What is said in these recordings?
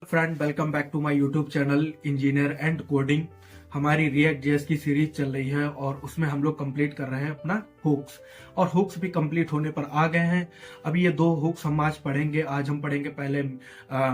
Friend, welcome back to my YouTube channel engineer and coding. हमारी React JS की series चल रही है और उसमें हम लोग कंप्लीट कर रहे हैं अपना हुक्स, और हुक्स भी कंप्लीट होने पर आ गए हैं। अभी ये 2 हुक्स हम आज पढ़ेंगे। आज हम पढ़ेंगे पहले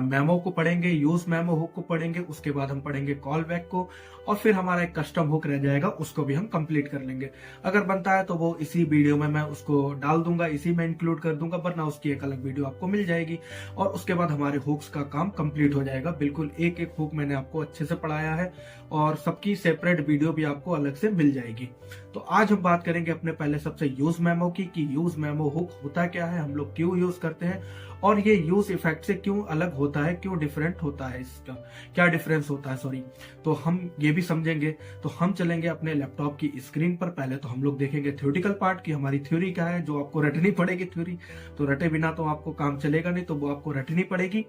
मेमो को पढ़ेंगे, यूज मेमो हुक को पढ़ेंगे, उसके बाद हम पढ़ेंगे कॉल बैक को, और फिर हमारा एक कस्टम हुक रह जाएगा, उसको भी हम कंप्लीट कर लेंगे। अगर बनता है तो वो इसी वीडियो में मैं उसको डाल दूंगा, इसी में इंक्लूड कर दूंगा, वरना उसकी एक अलग वीडियो आपको मिल जाएगी। और उसके बाद हमारे हुक्स का काम कंप्लीट हो जाएगा। बिल्कुल एक एक हुक मैंने आपको अच्छे से पढ़ाया है और सबकी सेपरेट वीडियो भी आपको अलग से मिल जाएगी। तो आज हम बात करेंगे अपने पहले सबसे यूज मेमो की, कि यूज मेमो हुक होता क्या है, हम लोग क्यों यूज करते हैं, और ये यूज इफेक्ट से क्यों अलग होता है, क्यों डिफरेंट होता है, इसका क्या डिफरेंस होता है, सॉरी। तो हम ये भी समझेंगे। तो हम चलेंगे अपने लैपटॉप की स्क्रीन पर। पहले तो हम लोग देखेंगे थ्योरेटिकल पार्ट की हमारी थ्योरी क्या है, जो आपको रटनी पड़ेगी थ्योरी। तो रटे बिना तो आपको काम चलेगा नहीं, तो वो आपको रटनी पड़ेगी।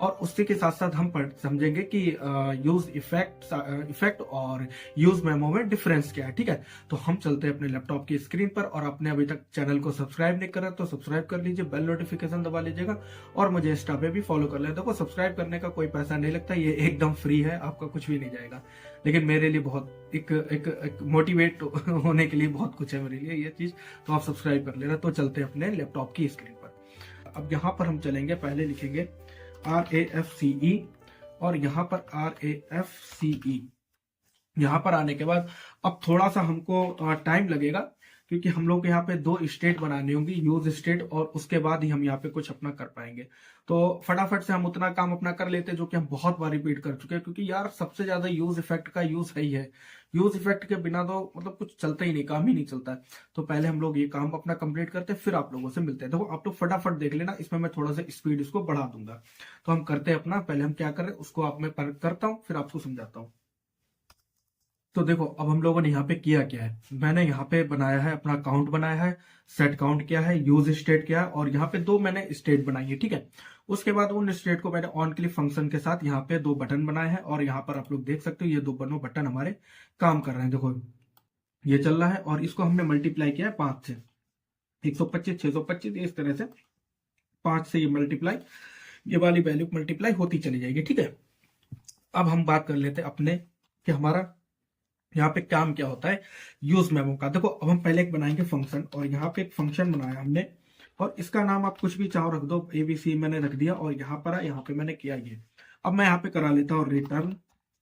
और उसी के साथ साथ हम समझेंगे कि यूज इफेक्ट और यूज मेमो में डिफरेंस क्या है। ठीक है, तो हम चलते हैं अपने लैपटॉप की स्क्रीन पर। और आपने अभी तक चैनल को सब्सक्राइब नहीं करा तो सब्सक्राइब कर लीजिए, बेल नोटिफिकेशन दबा लीजिएगा, और मुझे इंस्टा पे भी फॉलो कर लें। देखो, सब्सक्राइब करने का कोई पैसा नहीं लगता, ये एकदम फ्री है, आपका कुछ भी नहीं जाएगा। लेकिन मेरे लिए बहुत एक मोटिवेट होने के लिए बहुत कुछ है मेरे लिए ये चीज, तो आप सब्सक्राइब कर लेना। तो चलते हैं अपने लैपटॉप की स्क्रीन पर। अब यहाँ पर हम चलेंगे, पहले लिखेंगे RAFCE, और यहाँ पर RAFCE। यहाँ पर आने के बाद अब थोड़ा सा हमको टाइम लगेगा, क्योंकि हम लोग यहाँ पे 2 स्टेट बनानी होंगी, यूज स्टेट, और उसके बाद ही हम यहाँ पे कुछ अपना कर पाएंगे। तो फटाफट से हम उतना काम अपना कर लेते हैं जो कि हम बहुत बार रिपीट कर चुके हैं, क्योंकि यार सबसे ज्यादा यूज इफेक्ट का यूज है ही है। यूज इफेक्ट के बिना तो मतलब कुछ चलता ही नहीं, काम ही नहीं चलता है। तो पहले हम लोग ये काम अपना कंप्लीट करते हैं, फिर आप लोगों से मिलते हैं। देखो, आप लोग फटाफट देख लेना, इसमें मैं थोड़ा सा स्पीड इसको बढ़ा दूंगा। तो हम करते हैं अपना, पहले हम क्या कर रहे हैं उसको आप मैं करता हूँ, फिर आपको समझाता हूँ। तो देखो, अब हम लोगों ने यहाँ पे किया क्या है, मैंने यहाँ पे बनाया है अपना काउंट बनाया है, सेट काउंट किया है, यूज स्टेट किया है, और यहाँ पे 2 मैंने स्टेट बनाई है। ठीक है, उसके बाद उन स्टेट को मैंने ऑन क्लिक फंक्शन के साथ यहाँ पे 2 बटन बनाए हैं, और यहाँ पर आप लोग देख सकते हो ये 2 बटन हमारे काम कर रहे हैं। देखो, ये चल रहा है, और इसको हमने मल्टीप्लाई किया है 5 से, 125, 625, इस तरह से 5 से ये मल्टीप्लाई, ये वाली वैल्यू मल्टीप्लाई होती चली जाएगी। ठीक है, अब हम बात कर लेते हैं अपने कि हमारा यहाँ पे काम क्या होता है यूज मेमो का। देखो, अब हम पहले एक बनाएंगे फंक्शन, और यहाँ पे एक फंक्शन बनाया हमने, और इसका नाम आप कुछ भी चाहो रख दो, ABC मैंने रख दिया, और यहाँ पर यहाँ पे मैंने किया ये। अब मैं यहाँ पे करा लेता हूँ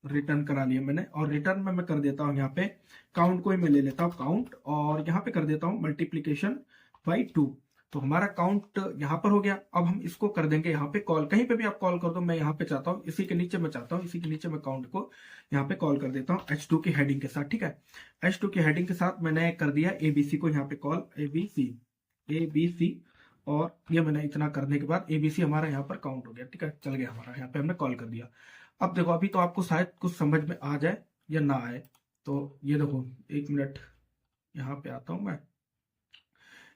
रिटर्न करा लिया मैंने, और रिटर्न में मैं कर देता हूँ यहाँ पे काउंट को ही मैं ले लेता हूँ काउंट, और यहाँ पे कर देता हूँ मल्टीप्लीकेशन बाई 2। तो हमारा काउंट यहाँ पर हो गया। अब हम इसको कर देंगे यहाँ पे कॉल, कहीं पे भी आप कॉल कर दो, मैं यहाँ पे चाहता हूँ इसी के नीचे मैं चाहता हूँ, इसी के नीचे मैं काउंट को यहाँ पे कॉल कर देता हूँ H2 की हेडिंग के साथ। ठीक है, H2 की हेडिंग के साथ मैंने कर दिया ABC को यहाँ पे कॉल, ABC, और ये मैंने इतना करने के बाद ABC हमारा यहाँ पर काउंट हो गया। ठीक है, चल गया हमारा, यहाँ पे हमने कॉल कर दिया। अब देखो, अभी तो आपको शायद कुछ समझ में आ जाए या ना आए। तो ये देखो, 1 मिनट, यहाँ पे आता हूँ मैं।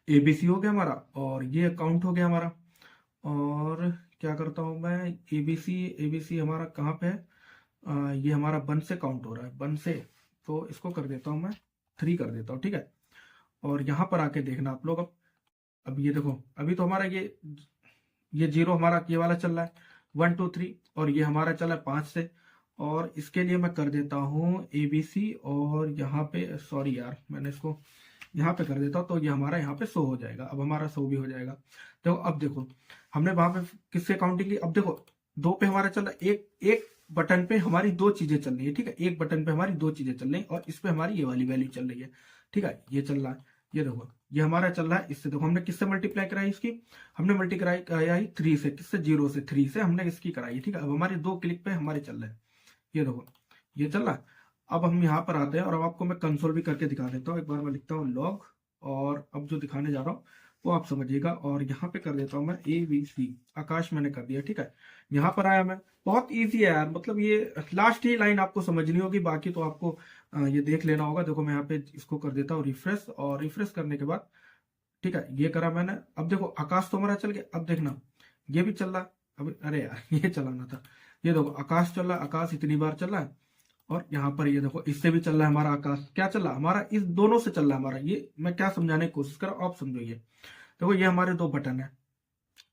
ABC हो गया हमारा, और ये अकाउंट हो गया हमारा, और क्या करता हूँ मैं, ABC हमारा कहाँ पे है, ये हमारा 1 से काउंट हो रहा है, 1 से, तो इसको कर देता हूँ मैं 3 कर देता हूँ। ठीक है, और यहाँ पर आके देखना आप लोग। अब ये देखो, अभी तो हमारा ये 0 हमारा ये वाला चल रहा है, 1 2 3, और ये हमारा चला है 5 से, और इसके लिए मैं कर देता हूँ ABC, और यहाँ पे सॉरी यार, मैंने इसको यहाँ पे कर देता हूँ, तो ये हमारा यहाँ पे शो हो जाएगा। अब हमारा शो भी हो जाएगा। देखो, अब देखो हमने वहां पे किससे काउंटिंग की, अब देखो 2 पे हमारा चल रहा है, एक बटन पे हमारी 2 चीजें चल रही है। ठीक है, एक बटन पे हमारी 2 चीजें चल रही है, और इस पे हमारी ये वाली वैल्यू चल रही है। ठीक है, ये चल रहा है, ये देखो ये हमारा चल रहा है इससे। देखो, हमने किससे मल्टीप्लाई कराई इसकी, हमने मल्टीप्लाई कराई 3 से, किससे, 0 से, 3 से हमने इसकी कराई। ठीक है, अब हमारे 2 क्लिक पे हमारे चल रहे हैं, ये देखो ये चल रहा है। अब हम यहाँ पर आते हैं, और अब आपको मैं कंसोल भी करके दिखा देता हूँ। एक बार मैं लिखता हूँ लॉग, और अब जो दिखाने जा रहा हूँ वो आप समझिएगा, और यहाँ पे कर देता हूँ मैं ABC, आकाश मैंने कर दिया। ठीक है, यहाँ पर आया मैं, बहुत इजी है यार, मतलब ये लास्ट ही लाइन आपको समझनी होगी, बाकी तो आपको ये देख लेना होगा। देखो, मैं यहाँ पे इसको कर देता हूँ रिफ्रेश, और रिफ्रेश करने के बाद, ठीक है, ये करा मैंने। अब देखो, आकाश तो हमारा चल गया, अब देखना ये भी चल रहा है। अब अरे यार, ये चलाना था, ये देखो आकाश चल रहा है, आकाश इतनी बार चल रहा है, और यहाँ पर ये देखो इससे भी चल रहा है हमारा आकाश। क्या चल रहा है हमारा, इस दोनों से चल रहा है हमारा। ये मैं क्या समझाने की कोशिश कर रहा हूँ, आप समझो। ये देखो, ये हमारे 2 बटन है,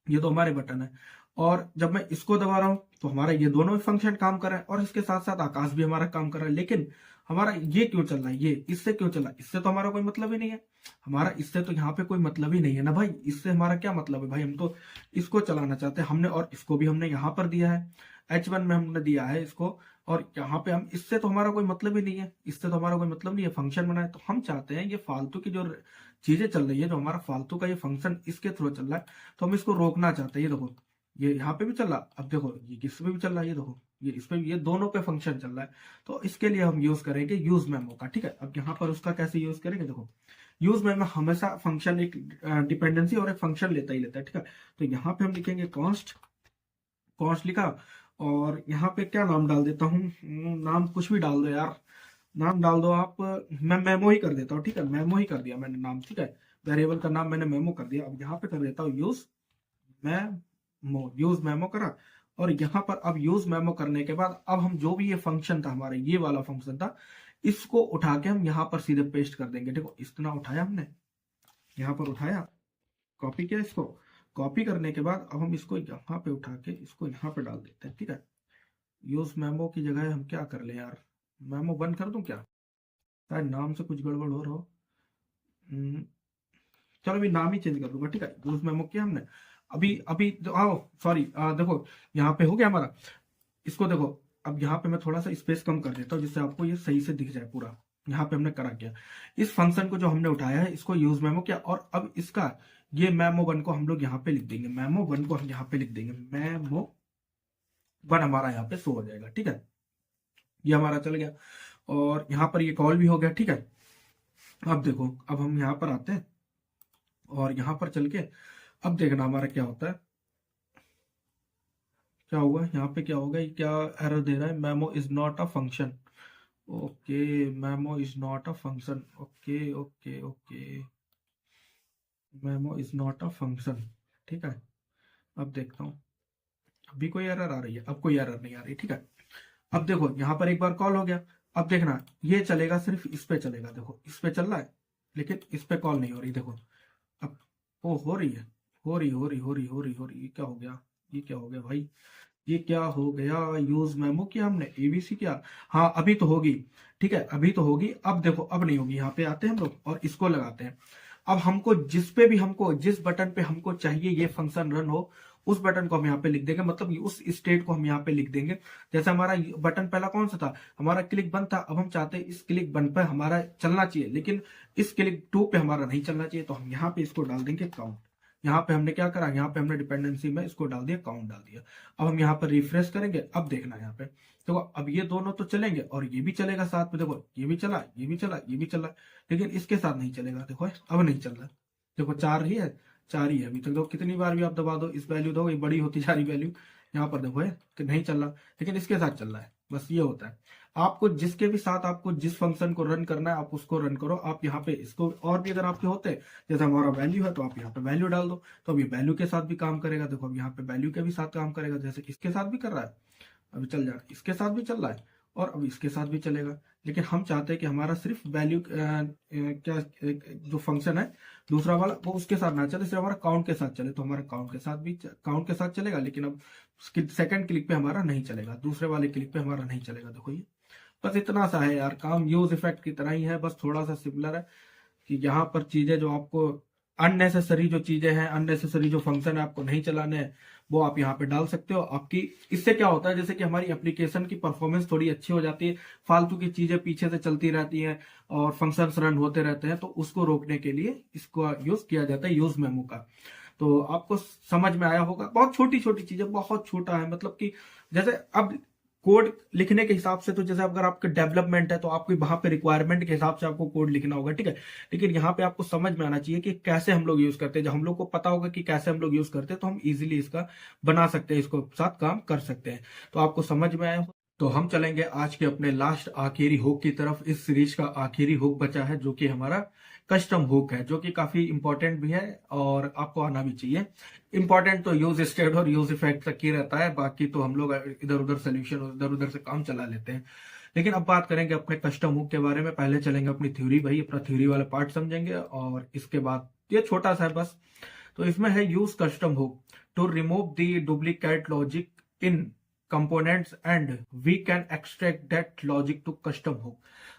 ये तो हमारे बटन है, और जब मैं इसको दबा रहा हूँ तो हमारा ये दोनों फंक्शन काम कर रहा है और इसके साथ साथ आकाश भी हमारा काम कर रहा है। लेकिन हमारा ये क्यों चल रहा है, ये इससे क्यों चल रहा है? इससे तो हमारा कोई मतलब ही नहीं है। हमारा इससे तो यहाँ पे कोई मतलब ही नहीं है ना भाई। इससे हमारा क्या मतलब है भाई? हम तो इसको चलाना चाहते हैं हमने, और इसको भी हमने यहाँ पर दिया है, H1 में हमने दिया है इसको, और यहाँ पे हम, इससे तो हमारा कोई मतलब ही नहीं है। इससे तो हमारा कोई मतलब नहीं है, फंक्शन बनाए। तो हम चाहते हैं ये फालतू की जो चीजें चल रही है, जो हमारा फालतू का ये फंक्शन इसके थ्रू चल रहा है, तो हम इसको रोकना चाहते हैं। ये देखो, ये यहाँ पे भी चल रहा, अब देखो ये किस पे भी चल रहा है, ये देखो ये इस पे, ये दोनों पे फंक्शन चल रहा है। तो इसके लिए हम यूज करेंगे यूज मेमो का। ठीक है, अब यहाँ पर उसका कैसे यूज करेंगे, देखो यूज मेमो हमेशा फंक्शन एक डिपेंडेंसी और एक फंक्शन लेता ही लेता है। ठीक है, तो यहाँ पे हम लिखेंगे कॉन्स्ट, कॉन्स्ट लिखा, और यहाँ पे क्या नाम डाल देता हूँ, नाम कुछ भी डाल दो यार, नाम डाल दो आप, मैं मेमो ही कर देता हूँ। ठीक है, मेमो ही कर दिया मैंने नाम। ठीक है, वेरिएबल का नाम मैंने मेमो कर दिया। अब यहाँ पे कर देता हूँ यूज मेमो, यूज मेमो करा, और यहाँ पर अब यूज मेमो करने के बाद अब हम जो भी ये फंक्शन था हमारा, ये वाला फंक्शन था, इसको उठा के हम यहाँ पर सीधे पेस्ट कर देंगे। देखो इतना उठाया हमने, यहाँ पर उठाया, कॉपी किया, इसको कॉपी करने के बाद अब हम इसको यहाँ पे उठा के इसको यहाँ पे डाल देते हैं। ठीक है, यूज मेमो की जगह हम क्या कर ले यार, मेमो बंद कर दूं क्या? शायद नाम से कुछ गड़बड़ हो रहा हो। चलो अभी नाम ही चेंज कर दूंगा। ठीक है, यूज मेमो किया हमने, अभी अभी आओ सॉरी, देखो यहाँ पे हो गया हमारा। इसको देखो, अब यहाँ पे मैं थोड़ा सा स्पेस कम कर देता हूँ जिससे आपको ये सही से दिख जाए पूरा। यहाँ पे हमने करा क्या, इस फंक्शन को जो हमने उठाया है इसको यूज मेमो किया, और अब इसका ये मेमो वन को हम लोग यहाँ पे लिख देंगे, मेमो वन को हम यहाँ पे लिख देंगे, मेमो वन हमारा यहाँ पे शो हो जाएगा। ठीक है, ये हमारा चल गया, और यहाँ पर ये कॉल भी हो गया। ठीक है, अब देखो, अब हम यहाँ पर आते हैं और यहाँ पर चल के अब देखना हमारा क्या होता है, क्या होगा यहाँ पे, क्या होगा, ये क्या एरर दे रहा है, memo is not a function. Okay, memo is not a function, okay okay okay, memo is not a function. ठीक है, अब देखता हूँ अभी कोई एरर आ रही है, अब कोई एरर नहीं आ रही। ठीक है, अब देखो यहाँ पर एक बार कॉल हो गया, अब देखना ये चलेगा, सिर्फ इस पे चलेगा। देखो इस पे चल रहा है लेकिन इस पे कॉल नहीं हो रही। देखो अब वो हो रही है, हो रही हो रही हो रही हो रही हो रही, ये क्या हो गया, ये क्या हो गया भाई, ये क्या हो गया, यूज मेमो किया हमने, एबीसी किया, हाँ अभी तो होगी। ठीक है, अभी तो होगी, अब देखो अब नहीं होगी। यहाँ पे आते हैं हम लोग और इसको लगाते हैं। अब हमको जिस पे भी, हमको जिस बटन पे हमको चाहिए ये फंक्शन रन हो, उस बटन को हम यहाँ पे लिख देंगे, मतलब उस स्टेट को हम यहाँ पे लिख देंगे। जैसे हमारा बटन पहला कौन सा था, हमारा क्लिक वन था, अब हम चाहते हैं इस क्लिक वन पे हमारा चलना चाहिए, लेकिन इस क्लिक टू पे हमारा नहीं चलना चाहिए, तो हम यहाँ पे इसको डाल देंगे काउंट। यहाँ पे हमने क्या करा, यहाँ पे हमने डिपेंडेंसी में इसको डाल दिया, काउंट डाल दिया। अब हम यहाँ पर रिफ्रेश करेंगे, अब देखना यहाँ पे देखो, अब ये दोनों तो चलेंगे और ये भी चलेगा साथ में। देखो ये भी चला, ये भी चला, ये भी चला, लेकिन इसके साथ नहीं चलेगा। देखो अब नहीं चल रहा, देखो चार ही है, चार ही है अभी तक। देखो कितनी बार भी आप दबा दो, इस वैल्यू दो, ये बड़ी होती जा रही वैल्यू, यहाँ पर देखो है कि नहीं चल रहा, लेकिन इसके साथ चल रहा है। बस ये होता है, आपको जिसके भी साथ आपको जिस फंक्शन को रन करना है आप उसको रन करो। आप यहाँ पे इसको, और भी अगर आपके होते हैं, जैसे हमारा वैल्यू है तो आप यहाँ पे वैल्यू डाल दो, तो अब ये वैल्यू के साथ भी काम करेगा। देखो अब यहाँ पे वैल्यू के भी साथ काम करेगा, जैसे इसके साथ भी कर रहा है, अभी चल जा रहा है, इसके साथ भी चल रहा है, और अब इसके साथ भी चलेगा। लेकिन हम चाहते हैं कि हमारा सिर्फ वैल्यू क्या जो फंक्शन है दूसरा वाला, वो उसके साथ ना चले, सिर्फ हमारा काउंट के साथ चले। तो हमारा काउंट के साथ भी, काउंट के साथ चलेगा, लेकिन अब सेकंड क्लिक पे हमारा नहीं चलेगा, दूसरे वाले क्लिक पे हमारा नहीं चलेगा। देखो ये बस इतना सा है यार, काम यूज इफेक्ट की तरह ही है, बस थोड़ा सा सिमिलर है कि यहाँ पर चीजें जो आपको अननेसेसरी जो चीजें हैं, अननेसेसरी जो फंक्शन है आपको नहीं चलाने हैं, वो आप यहाँ पे डाल सकते हो। आपकी इससे क्या होता है, जैसे कि हमारी एप्लीकेशन की परफॉर्मेंस थोड़ी अच्छी हो जाती है, फालतू की चीजें पीछे से चलती रहती हैं और फंक्शंस रन होते रहते हैं, तो उसको रोकने के लिए इसको यूज किया जाता है, यूज मेमो का। तो आपको समझ में आया होगा, बहुत छोटी छोटी चीजें, बहुत छोटा है, मतलब कि जैसे अब कोड लिखने के हिसाब से, तो जैसे अगर आपका डेवलपमेंट है तो आपको वहां पे रिक्वायरमेंट के हिसाब से आपको कोड लिखना होगा, ठीक है। लेकिन यहाँ पे आपको समझ में आना चाहिए कि कैसे हम लोग यूज करते हैं। जब हम लोग को पता होगा कि कैसे हम लोग यूज करते हैं तो हम इजीली इसका बना सकते हैं, इसको साथ काम कर सकते हैं। तो आपको समझ में आया। तो हम चलेंगे आज के अपने लास्ट आखिरी हुक की तरफ। इस सीरीज का आखिरी हुक बचा है जो कि हमारा कस्टम हुक है, जो कि काफी इंपॉर्टेंट भी है और आपको आना भी चाहिए। इंपॉर्टेंट तो यूज स्टेट और यूज इफेक्ट तक ही रहता है, बाकी तो हम लोग इधर उधर सोल्यूशन इधर उधर से काम चला लेते हैं। लेकिन अब बात करेंगे अपने कस्टम हुक के बारे में। पहले चलेंगे अपनी थ्योरी, भाई अपना थ्योरी वाला पार्ट समझेंगे, और इसके बाद ये छोटा सा है बस। तो इसमें है use custom hook to remove the duplicate logic in components and we can extract that logic to custom hook।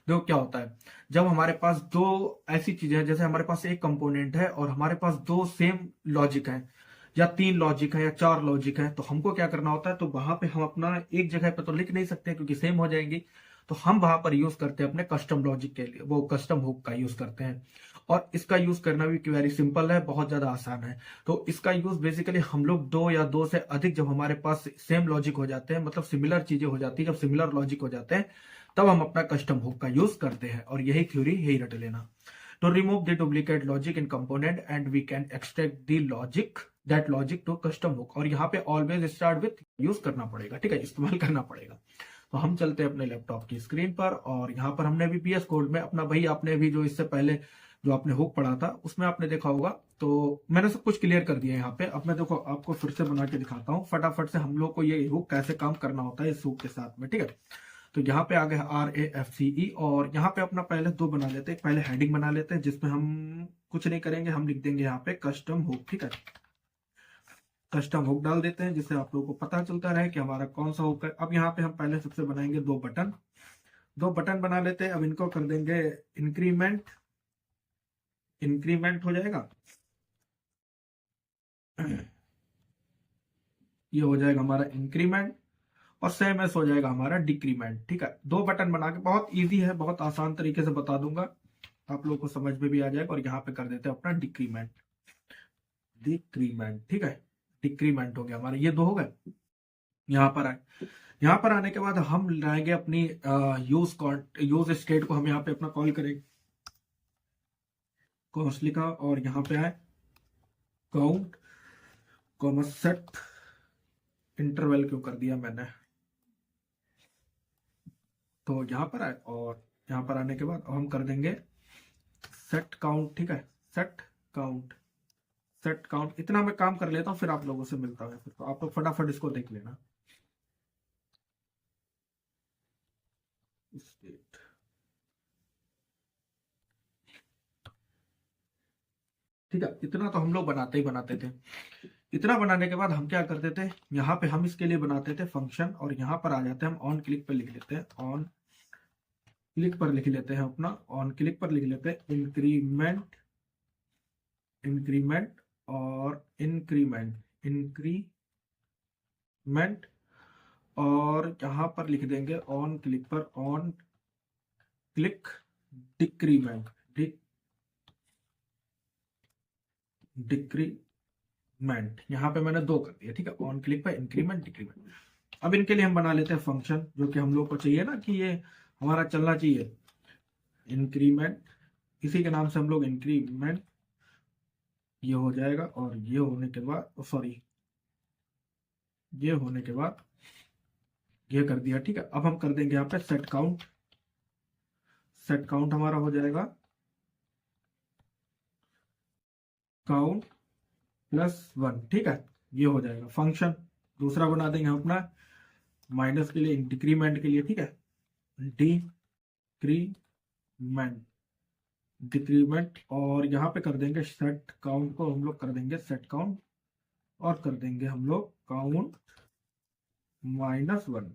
देखो क्या होता है, जब हमारे पास दो ऐसी चीजें हैं, जैसे हमारे पास एक कंपोनेंट है और हमारे पास दो सेम लॉजिक है या तीन लॉजिक है या चार लॉजिक है, तो हमको क्या करना होता है, तो वहां पे हम अपना एक जगह पे तो लिख नहीं सकते क्योंकि सेम हो जाएंगी, तो हम वहां पर यूज करते हैं अपने कस्टम लॉजिक के लिए, वो कस्टम हुक का यूज करते हैं। और इसका यूज करना भी वेरी सिंपल है, बहुत ज्यादा आसान है। तो इसका यूज बेसिकली हम लोग दो या दो से अधिक जब हमारे पास सेम लॉजिक हो जाते हैं, मतलब सिमिलर चीजें हो जाती है, जब सिमिलर लॉजिक हो जाते हैं तब हम अपना कस्टम हुक का यूज करते हैं। और यही थ्योरी यही रट लेना। तो remove the duplicate logic in component and we can extract the logic that logic to custom hook. और यहाँ पे ऑलवेज स्टार्ट विथ यूज करना पड़ेगा, ठीक है, इस्तेमाल करना पड़ेगा। तो हम चलते हैं अपने लैपटॉप की स्क्रीन पर और यहाँ पर हमने भी VS कोड में अपना, भाई आपने भी जो इससे पहले जो आपने हुक पढ़ा था उसमें आपने देखा होगा, तो मैंने सब कुछ क्लियर कर दिया है यहाँ पे। अब मैं देखो आपको फिर से बना के दिखाता हूँ फटाफट से हम लोग को ये हुक कैसे काम करना होता है इस हुक के साथ में, ठीक है। तो यहाँ पे आ गया RAFCE और यहाँ पे अपना पहले दो बना लेते हैं, पहले हेडिंग बना लेते हैं जिसमें हम कुछ नहीं करेंगे, हम लिख देंगे यहाँ पे कस्टम हुक, ठीक है। कस्टम हुक डाल देते हैं जिससे आप लोगों को पता चलता रहे कि हमारा कौन सा हुक है। अब यहाँ पे हम पहले सबसे बनाएंगे दो बटन बना लेते हैं। अब इनको कर देंगे इंक्रीमेंट हो जाएगा, ये हो जाएगा हमारा इंक्रीमेंट और सेम एस हो जाएगा हमारा डिक्रीमेंट, ठीक है। दो बटन बना के, बहुत इजी है, बहुत आसान तरीके से बता दूंगा, आप लोगों को समझ में भी आ जाएगा। और यहाँ पे कर देते हैं अपना डिक्रीमेंट, ठीक है। डिक्रीमेंट हो गया हमारे, ये दो हो गए। यहाँ पर आए, यहाँ पर आने के बाद हम लाएंगे अपनी यूज स्टेट को, हम यहाँ पे अपना कॉल करेंगे कॉस्ट लिखा और यहाँ पे आए काउंट कॉमा सेट, इंटरवल क्यों कर दिया मैंने, तो यहाँ पर आए और यहाँ पर आने के बाद हम कर देंगे सेट काउंट, ठीक है। सेट काउंट इतना मैं काम कर लेता हूँ, फिर आप लोगों से मिलता हूँ। फिर तो आप लोग फटाफट इसको देख लेना। ठीक है, इतना तो हम लोग बनाते थे। इतना बनाने के बाद हम क्या करते थे, यहाँ पे हम इसके लिए बनाते थे फंक्शन और यहाँ पर आ जाते हैं हम ऑन क्लिक पर लिख लेते हैं, ऑन क्लिक पर लिख लेते हैं अपना, ऑन क्लिक पर लिख लेते हैं इंक्रीमेंट और इंक्रीमेंट और यहाँ पर लिख देंगे ऑन क्लिक डिक्रीमेंट, यहाँ पे मैंने दो कर दिया, ठीक है। ऑन क्लिक पर इंक्रीमेंट डिक्रीमेंट। अब इनके लिए हम बना लेते हैं फंक्शन, जो कि हम लोग को चाहिए ना कि ये हमारा चलना चाहिए, इंक्रीमेंट, इसी के नाम से हम लोग इंक्रीमेंट, ये हो जाएगा। और ये होने के बाद ये कर दिया, ठीक है। अब हम कर देंगे यहाँ पे सेट काउंट हमारा हो जाएगा काउंट +1, ठीक है। ये हो जाएगा फंक्शन। दूसरा बना देंगे अपना माइनस के लिए, डिक्रीमेंट के लिए, ठीक है, डिक्रीमेंट और यहाँ पे कर देंगे सेट काउंट को हम लोग कर देंगे सेट काउंट और कर देंगे हम लोग काउंट -1।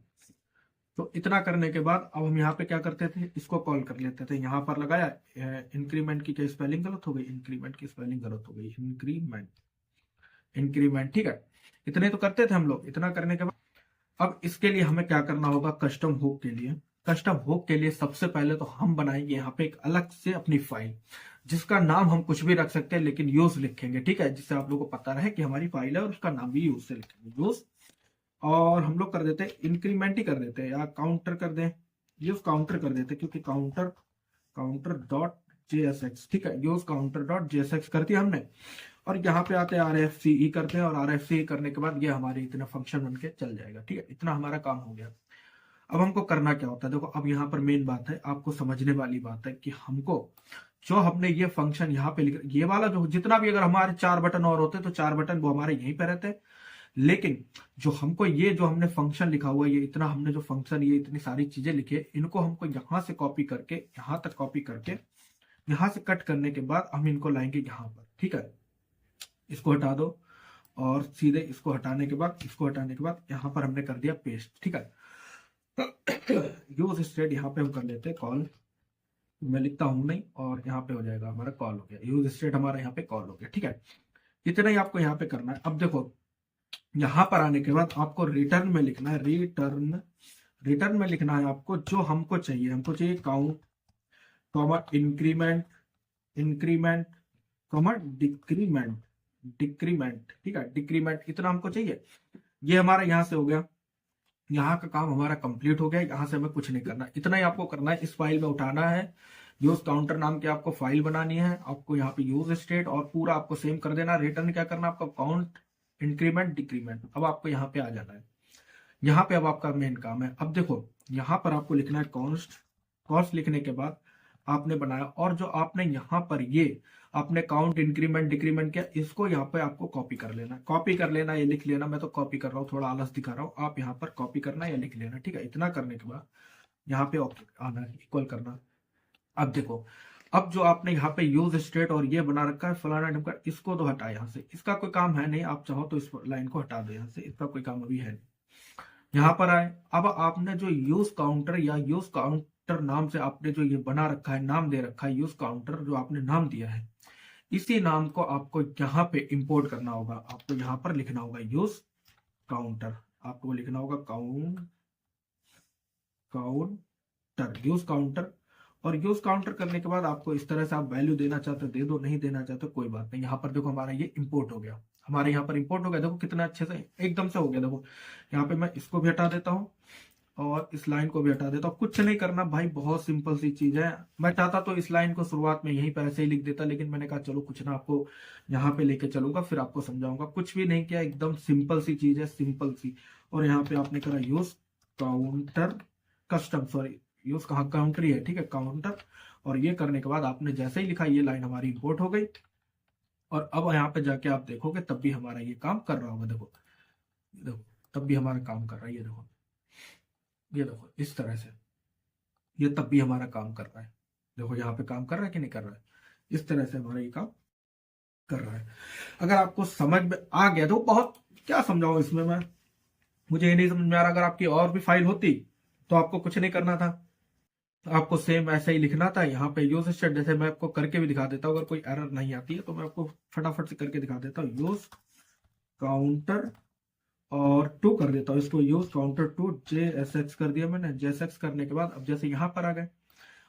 तो इतना करने के बाद अब हम यहाँ पे क्या करते थे, इसको कॉल कर लेते थे। यहाँ पर लगाया इंक्रीमेंट की क्या स्पेलिंग गलत हो गई, इंक्रीमेंट की स्पेलिंग गलत हो गई, इंक्रीमेंट, ठीक है। इतने तो करते थे हम लोग। इतना करने के बाद अब इसके लिए हमें क्या करना होगा, कस्टम हुक के लिए सबसे पहले तो हम बनाएंगे यहाँ पे एक अलग से अपनी फाइल, जिसका नाम हम कुछ भी रख सकते हैं लेकिन यूज लिखेंगे, ठीक है, जिससे आप लोगों को पता रहे कि हमारी फाइल है और उसका नाम भी यूज से लिखेंगे, यूज। और हम लोग कर देते हैं इंक्रीमेंट ही कर देते हैं या काउंटर कर दें, यूज काउंटर कर देते हैं, क्योंकि काउंटर.jsx, ठीक है, यूज काउंटर.jsx कर दिया हमने। और यहाँ पे आते हैं RFCE करते हैं और RFCE करने के बाद ये हमारे इतना फंक्शन बनके चल जाएगा, ठीक है। इतना हमारा काम हो गया। अब हमको करना क्या होता है, देखो अब यहाँ पर मेन बात है, आपको समझने वाली बात है कि हमको जो हमने ये फंक्शन यहाँ पे लिख, ये वाला जो जितना भी, अगर हमारे 4 बटन और होते तो 4 बटन वो हमारे यहीं पे रहते, लेकिन जो हमको ये जो हमने फंक्शन लिखा हुआ है, ये इतना हमने जो फंक्शन, ये इतनी सारी चीजें लिखी है, इनको हमको यहाँ से कॉपी करके यहाँ तक कॉपी करके यहाँ से कट करने के बाद हम इनको लाएंगे यहाँ पर, ठीक है। इसको हटा दो और सीधे इसको हटाने के बाद यहाँ पर हमने कर दिया पेस्ट, ठीक है। यूज स्टेट यहाँ पे हम कर लेते हैं कॉल, मैं लिखता हूं नहीं, और यहाँ पे हो जाएगा हमारा कॉल हो गया, यूज स्टेट हमारा यहाँ पे कॉल हो गया, ठीक है। इतना ही आपको यहाँ पे करना है। अब देखो यहाँ पर आने के बाद आपको रिटर्न में लिखना है, रिटर्न में लिखना है आपको जो हमको चाहिए count comma increment, comma decrement, ठीक है, डिक्रीमेंट, इतना हमको चाहिए। ये हमारा यहाँ से हो गया, यहाँ का काम हमारा कंप्लीट हो गया, यहाँ से हमें कुछ नहीं करना, इतना ही आपको करना है। इस फाइल में उठाना है, यूज काउंटर नाम की आपको फाइल बनानी है, आपको यहाँ पे यूज स्टेट और पूरा आपको सेम कर देना। रिटर्न क्या करना है आपका, काउंट इंक्रीमेंट डिक्रीमेंट। अब आपको यहाँ पे आ जाना है, यहाँ पे अब आपका मेन काम है। अब देखो यहाँ पर आपको लिखना है कॉस्ट लिखने के बाद आपने बनाया, और जो आपने यहाँ पर ये आपने काउंट इंक्रीमेंट डिक्रीमेंट किया, इसको यहाँ पे आपको कॉपी कर लेना, ये लिख लेना। मैं तो कॉपी कर रहा हूँ, थोड़ा आलस दिखा रहा हूँ, आप यहाँ पर कॉपी करना या लिख लेना, ठीक है। इतना करने के बाद यहाँ पे आना है, इक्वल करना। अब देखो अब जो आपने यहाँ पे यूज स्टेट और ये बना रखा है फलाना ढमका, इसको तो हटा यहाँ से, इसका कोई काम है नहीं। आप चाहो तो इस लाइन को हटा दो यहाँ से, इसका कोई काम अभी है नहीं। यहाँ पर आए, अब आपने जो यूज काउंटर या यूज काउंटर नाम से आपने जो ये बना रखा है, नाम दे रखा है यूज काउंटर, जो आपने नाम दिया है, इसी नाम को आपको यहाँ पे इंपोर्ट करना होगा। आपको यहाँ पर लिखना होगा यूज काउंटर, आपको लिखना होगा काउंटर, यूज काउंटर। और यूज काउंटर करने के बाद आपको इस तरह से आप वैल्यू देना चाहते हो दे दो, नहीं देना चाहते कोई बात नहीं। यहाँ पर देखो हमारा ये इंपोर्ट हो गया, हमारे यहाँ पर इंपोर्ट हो गया, देखो कितना अच्छे से एकदम से हो गया। देखो यहाँ पे मैं इसको भी हटा देता हूँ और इस लाइन को भी हटा देता हूँ, कुछ नहीं करना भाई, बहुत सिंपल सी चीज है। मैं चाहता तो इस लाइन को शुरुआत में यहीं पर ऐसे ही लिख देता, लेकिन मैंने कहा चलो कुछ ना, आपको यहाँ पे लेके चलूंगा, फिर आपको समझाऊंगा। कुछ भी नहीं किया, एकदम सिंपल सी चीज है, सिंपल सी। और यहाँ पे आपने करा use counter custom, sorry use कहाँ, काउंटर ही है, ठीक है, काउंटर। और ये करने के बाद आपने जैसे ही लिखा, ये लाइन हमारी इंपोर्ट हो गई। और अब यहाँ पे जाके आप देखोगे तब भी हमारा ये काम कर रहा होगा, देखो तब भी हमारा काम कर रहा है, ये देखो इस तरह से, ये तब भी हमारा काम कर रहा है। देखो यहाँ पे काम कर रहा है कि नहीं कर रहा है, इस तरह से हमारा ये काम कर रहा है। अगर आपको समझ में आ गया तो बहुत क्या समझाऊं इसमें मैं, मुझे ये नहीं समझ में आ रहा। अगर आपकी और भी फाइल होती तो आपको कुछ नहीं करना था, आपको सेम ऐसा ही लिखना था। यहाँ पे यूज स्टेट, जैसे मैं आपको करके भी दिखा देता हूँ, अगर कोई एरर नहीं आती है तो मैं आपको फटाफट से करके दिखा देता हूँ। यूज काउंटर और टू कर देता हूँ इसको, यूज काउंटर टू JSX कर दिया मैंने। JSX करने के बाद अब जैसे यहाँ पर आ गए,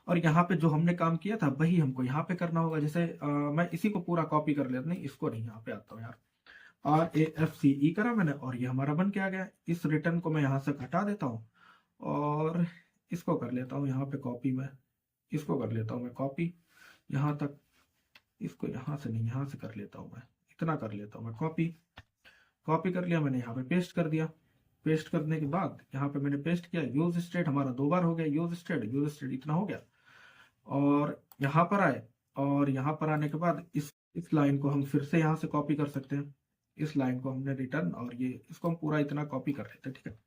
और यहाँ पे जो हमने काम किया था वही हमको यहाँ पे करना होगा। जैसे मैं इसी को पूरा कॉपी कर लेता, नहीं इसको नहीं, यहाँ पे आता हूँ यार, RAFCE करा मैंने, और ये हमारा बन के आ गया। इस रिटर्न को मैं यहाँ से हटा देता हूँ और इसको कर लेता हूँ यहाँ पे कॉपी, में इसको कर लेता हूँ मैं कॉपी यहाँ तक, इसको यहाँ से नहीं, यहाँ से कर लेता हूँ मैं, इतना कर लेता हूँ मैं कॉपी कर लिया मैंने, यहाँ पे पेस्ट कर दिया। पेस्ट करने के बाद यहाँ पे मैंने पेस्ट किया, यूज स्टेट हमारा 2 बार हो गया, यूज स्टेट इतना हो गया। और यहाँ पर आए, और यहाँ पर आने के बाद इस लाइन को हम फिर से यहाँ से कॉपी कर सकते हैं। इस लाइन को हमने रिटर्न, और ये इसको हम पूरा इतना कॉपी कर लेते हैं, ठीक है।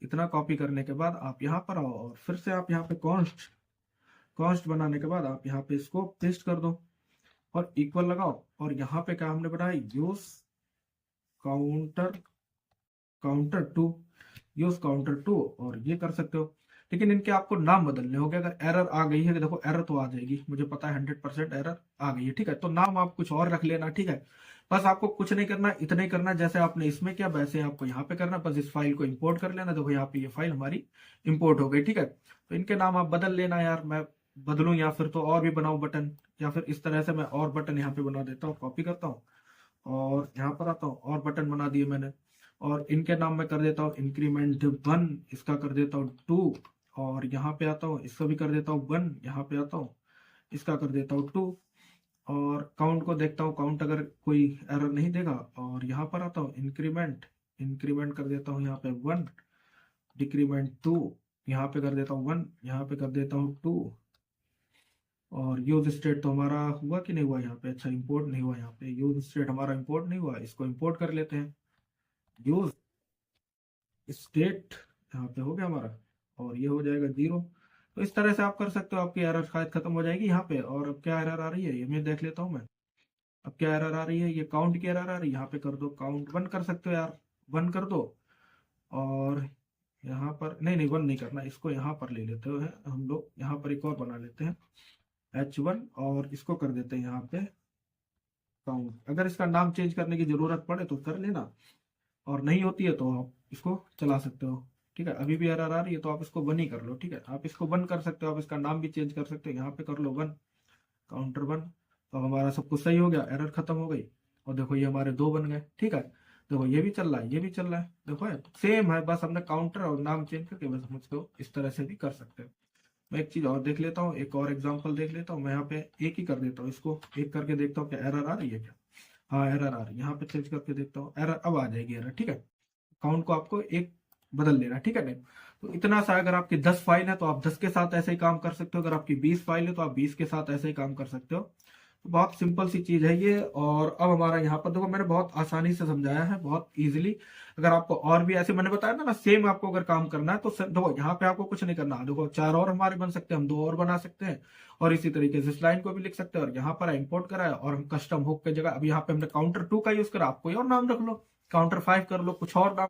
इतना कॉपी करने के बाद आप यहाँ पर आओ, और फिर से आप यहाँ पे कॉन्स्ट बनाने के बाद आप यहाँ पे इसको पेस्ट कर दो और इक्वल लगाओ। और यहाँ पे क्या हमने बनाया, यूज काउंटर टू, और ये कर सकते हो। लेकिन इनके आपको नाम बदलने होंगे। अगर एरर आ गई है, देखो एरर तो आ जाएगी, मुझे पता है 100% एरर आ गई है, ठीक है। तो नाम आप कुछ और रख लेना, ठीक है। बस आपको कुछ नहीं करना, इतना ही करना जैसे आपने इसमें किया वैसे आपको यहाँ पे करना। बस इस फाइल को इंपोर्ट कर लेना, देखो यहाँ पे ये फाइल हमारी इंपोर्ट हो गई, ठीक है। तो इनके नाम आप बदल लेना यार, मैं बदलूं या फिर तो और भी बनाऊं बटन, या फिर इस तरह से मैं और बटन यहाँ पे बना देता हूँ। कॉपी करता हूँ और यहाँ पर आता हूँ, और बटन बना दिए मैंने। और इनके नाम मैं कर देता हूँ इंक्रीमेंट 1, इसका कर देता हूँ 2, और यहाँ पे आता हूँ इसका भी कर देता हूँ 1, यहाँ पे आता हूँ इसका कर देता हूँ 2। और काउंट को देखता हूँ, काउंट अगर कोई एरर नहीं देगा। और यहाँ पर आता हूँ इंक्रीमेंट कर देता हूँ यहाँ पे 1, डिक्रीमेंट 2, यहाँ पे कर देता हूँ 1, यहाँ पे कर देता हूँ 2। और यूज स्टेट तो हमारा हुआ कि नहीं हुआ यहाँ पे, अच्छा इंपोर्ट नहीं हुआ, यहाँ पे यूज स्टेट हमारा इंपोर्ट नहीं हुआ, इसको इंपोर्ट कर लेते हैं। यूज स्टेट यहाँ पे हो गया हमारा, और ये हो जाएगा 0। तो इस तरह से आप कर सकते हो, आपकी एरर शायद खत्म हो जाएगी यहाँ पे। और अब क्या एरर आ रही है ये मैं देख लेता हूँ मैं। अब क्या एरर आ रही है, ये काउंट की एरर आ रही है, यहाँ पे कर दो काउंट 1 कर सकते हो यार, 1 कर दो। और यहाँ पर नहीं नहीं 1 नहीं करना, इसको यहाँ पर ले लेते हो हम लोग, यहाँ पर एक और बना लेते हैं H1 और इसको कर देते हैं यहाँ पे काउंट। अगर इसका नाम चेंज करने की जरूरत पड़े तो कर लेना, और नहीं होती है तो आप इसको चला सकते हो। ठीक है, अभी भी एरर आ रही है तो आप इसको 1 ही कर लो। ठीक है, आप इसको 1 कर सकते हो, आप इसका नाम भी चेंज कर सकते हो, यहाँ पे कर लो 1, काउंटर 1। तो हमारा सब कुछ सही हो गया, एरर खत्म हो गई। और देखो ये हमारे 2 बन गए। ठीक है, देखो ये भी चल रहा है, ये भी चल रहा है, देखो है सेम है, बस हमने काउंटर और नाम चेंज करके बस हम इसको इस तरह से भी कर सकते हैं। मैं एक चीज और देख लेता हूँ, एक और एग्जांपल देख लेता हूँ। मैं यहाँ पे एक ही कर देता हूँ, इसको एक करके देखता हूँ क्या एरर आ रही है क्या। हाँ एरर आ रही है, यहाँ पे चेंज करके देखता हूँ, एरर अब आ जाएगी एरर। ठीक है, काउंट को आपको एक बदल लेना। ठीक है नहीं, तो इतना सा, अगर आपकी 10 फाइल है तो आप 10 के साथ ऐसे ही काम कर सकते हो, अगर आपकी 20 फाइल है तो आप 20 के साथ ऐसे ही काम कर सकते हो। तो बहुत सिंपल सी चीज है ये। और अब हमारा यहाँ पर देखो, मैंने बहुत आसानी से समझाया है, बहुत इजीली। अगर आपको और भी ऐसे मैंने बताया ना सेम आपको अगर काम करना है तो देखो यहाँ पे आपको कुछ नहीं करना। देखो 4 और हमारे बन सकते हैं, हम 2 और बना सकते हैं, और इसी तरीके से इस लाइन को भी लिख सकते हैं। और यहाँ पर इंपोर्ट करा है और हम कस्टम हुक की जगह अब यहाँ पे हमने काउंटर 2 का यूज करा, आप कोई और नाम रख लो, काउंटर 5 कर लो, कुछ और नाम